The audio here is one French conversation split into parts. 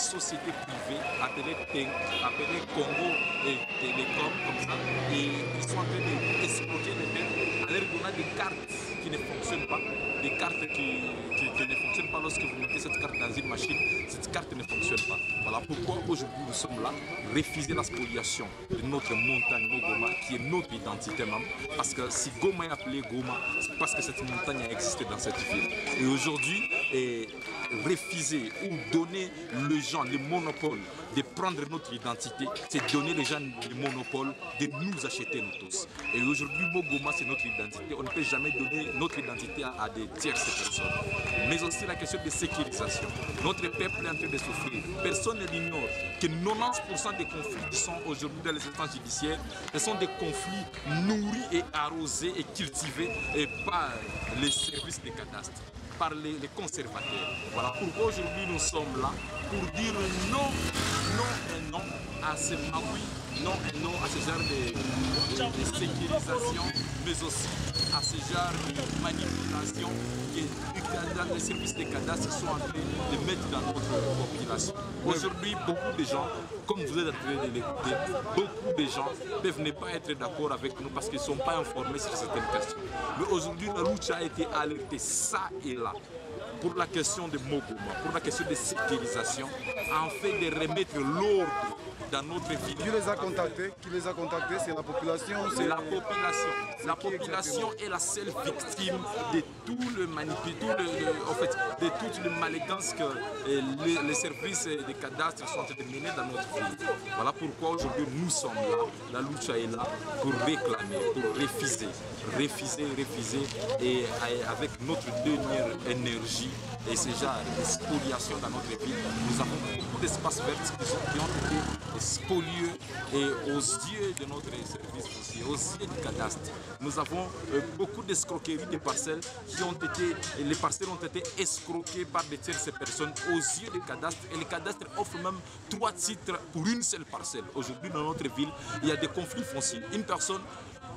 société privée appelée Congo et Télécom, comme ça, et ils sont en train d'escroquer les peuples en leur donnant des cartes qui ne fonctionnent pas, des cartes qui ne fonctionnent pas lorsque vous mettez cette carte dans une machine, cette carte ne fonctionne pas. Voilà pourquoi aujourd'hui nous sommes là, refuser la spoliation de notre montagne Goma, qui est notre identité même, parce que si Goma est appelé Goma, c'est parce que cette montagne a existé dans cette ville. Et aujourd'hui, refuser ou donner les gens le monopole de prendre notre identité, c'est donner les gens le monopole de nous acheter nous tous. Et aujourd'hui, Goma, c'est notre identité. On ne peut jamais donner notre identité à des tierces personnes. Mais aussi la question de sécurisation. Notre peuple est en train de souffrir. Personne ne l'ignore que 90% des conflits qui sont aujourd'hui dans les instances judiciaires, ce sont des conflits nourris et arrosés et cultivés par les services des cadastres, par les conservateurs. Voilà pourquoi aujourd'hui nous sommes là pour dire non, non et non à ce magouille, non et non à ce genre de sécurisation, mais aussi à ce genre de manipulation que les services des cadastres sont en train de mettre dans notre population. Aujourd'hui, beaucoup de gens, comme vous êtes en train de l'écouter, beaucoup de gens peuvent ne pas être d'accord avec nous parce qu'ils ne sont pas informés sur certaines questions. Mais aujourd'hui, la lutte a été alertée ça et là pour la question de Goma, pour la question de sécurisation, en fait de remettre l'ordre dans notre vie. Qui les a contactés? C'est la population? C'est la population. La population est la seule victime de tout le en fait, de toutes les malégances que les services des cadastres sont en train de mener dans notre ville. Voilà pourquoi aujourd'hui nous sommes là, la lutte est là pour réclamer, pour refuser, et avec notre dernière énergie et ce genre de spoliation dans notre ville, nous avons beaucoup d'espaces verts qui ont été spoliés et aux yeux de notre service foncier, aux yeux du cadastre. Nous avons beaucoup d'escroqueries de parcelles les parcelles ont été escroquées par des tierces personnes aux yeux du cadastre et le cadastre offre même 3 titres pour une seule parcelle. Aujourd'hui dans notre ville, il y a des conflits fonciers. Une personne,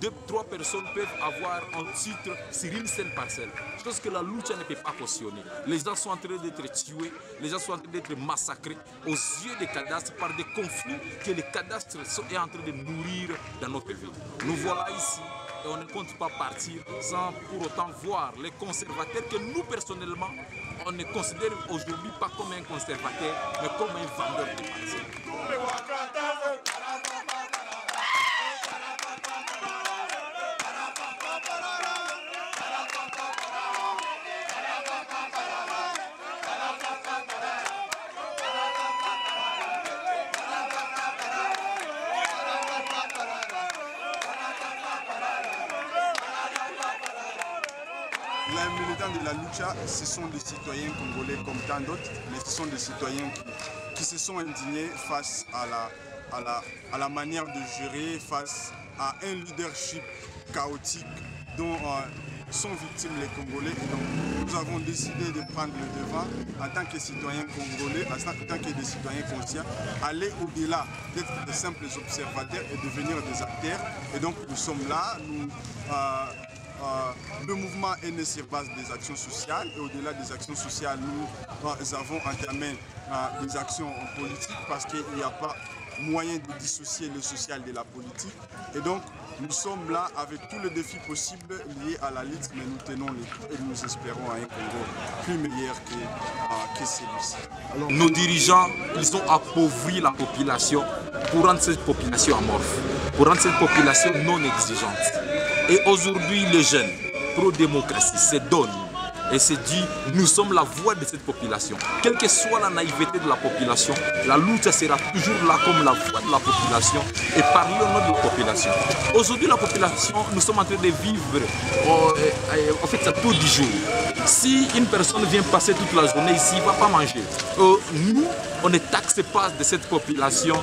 2-3 personnes peuvent avoir un titre sur une seule parcelle. Chose que la lutte ne peut pas cautionner. Les gens sont en train d'être tués, les gens sont en train d'être massacrés aux yeux des cadastres par des conflits que les cadastres sont en train de nourrir dans notre ville. Nous voilà ici et on ne compte pas partir sans pour autant voir les conservateurs que nous personnellement, on ne considère aujourd'hui pas comme un conservateur, mais comme un vendeur de parcelles. Les militants de la lucha, ce sont des citoyens congolais comme tant d'autres, mais ce sont des citoyens qui se sont indignés face à la manière de gérer, face à un leadership chaotique dont sont victimes les Congolais. Et donc, nous avons décidé de prendre le devant en tant que citoyens congolais, en tant que des citoyens conscients, aller au-delà d'être des simples observateurs et devenir des acteurs. Et donc, nous sommes là. Le mouvement est né sur base des actions sociales et au-delà des actions sociales, nous avons entamé des actions politiques parce qu'il n'y a pas moyen de dissocier le social de la politique. Et donc, nous sommes là avec tous les défis possibles liés à la lutte, mais nous tenons les coups et nous espérons à un Congo plus meilleur que celui-ci. Nos dirigeants, ils ont appauvri la population pour rendre cette population amorphe, pour rendre cette population non exigeante. Et aujourd'hui, les jeunes pro-démocratie se donnent et se disent nous sommes la voix de cette population. Quelle que soit la naïveté de la population, la lutte sera toujours là comme la voix de la population et parler au nom de la population. Aujourd'hui, la population, nous sommes en train de vivre en fait ça tout du jour. Si une personne vient passer toute la journée ici, il ne va pas manger. Nous, on ne taxe pas de cette population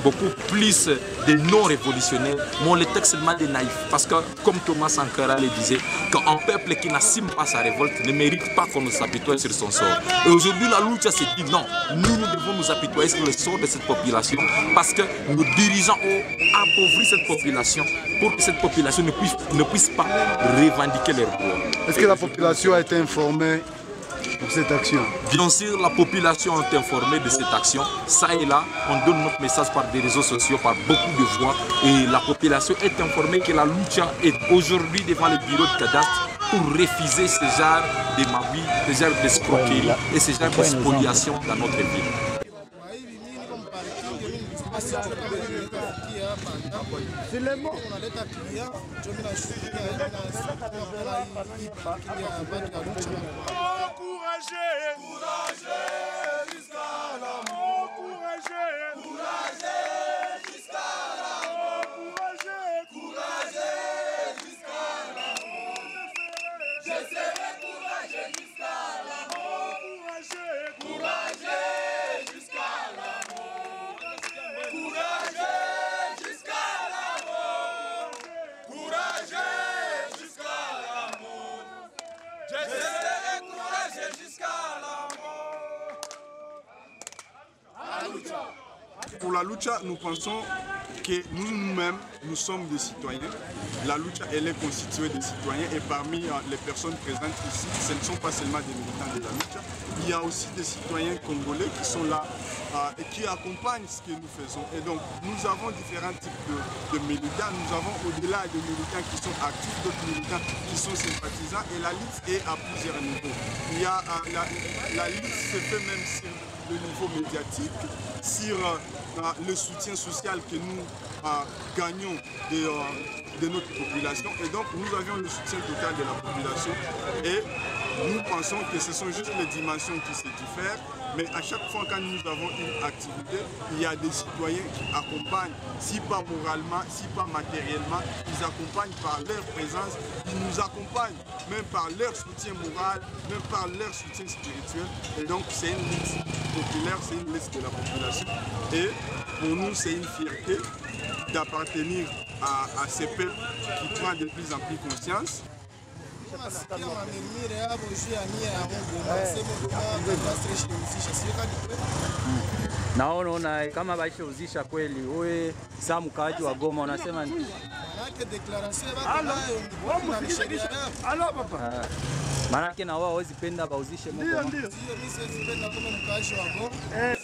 beaucoup plus de non-révolutionnaires, mais on les taxe seulement des naïfs. Parce que, comme Thomas Sankara le disait, qu'un peuple qui n'assume pas sa révolte ne mérite pas qu'on nous apitoie sur son sort. Et aujourd'hui, la lutte s'est dit non, nous devons nous apitoyer sur le sort de cette population parce que nos dirigeants ont appauvri cette population pour que cette population ne puisse pas revendiquer leurs droits. Est-ce que la population a été informée pour cette action? Bien sûr, la population est informée de cette action. Ça et là, on donne notre message par des réseaux sociaux, par beaucoup de voix. Et la population est informée que la lucha est aujourd'hui devant le bureau de cadastre pour refuser ce genre de magouilles, ce genre d'escroquerie et ce genre de spoliation dans notre ville. Pour la lucha, nous pensons que nous-mêmes, nous sommes des citoyens. La lucha, elle est constituée de citoyens et parmi les personnes présentes ici, ce ne sont pas seulement des militants de la lucha. Il y a aussi des citoyens congolais qui sont là et qui accompagnent ce que nous faisons. Et donc, nous avons différents types de militants. Nous avons au-delà de militants qui sont actifs, d'autres militants qui sont sympathisants. Et la lutte est à plusieurs niveaux. Il y a, la lutte se fait même sur le niveau médiatique, sur le soutien social que nous gagnons de notre population. Et donc, nous avions le soutien total de la population. Et nous pensons que ce sont juste les dimensions qui se diffèrent. Mais à chaque fois quand nous avons une activité, il y a des citoyens qui accompagnent, si pas moralement, si pas matériellement, ils accompagnent par leur présence, ils nous accompagnent même par leur soutien moral, même par leur soutien spirituel. Et donc c'est une lutte populaire, c'est une lutte de la population. Et pour nous, c'est une fierté d'appartenir à ces peuples qui prennent de plus en plus conscience. Naona kama baishauzisha kweli, wewe saa mkaaji wa Goma unasema nini? Maanake na wao hawezi penda bauzishe Mungu. Ndio mimi siwezi penda kama mkaaji wa Goma.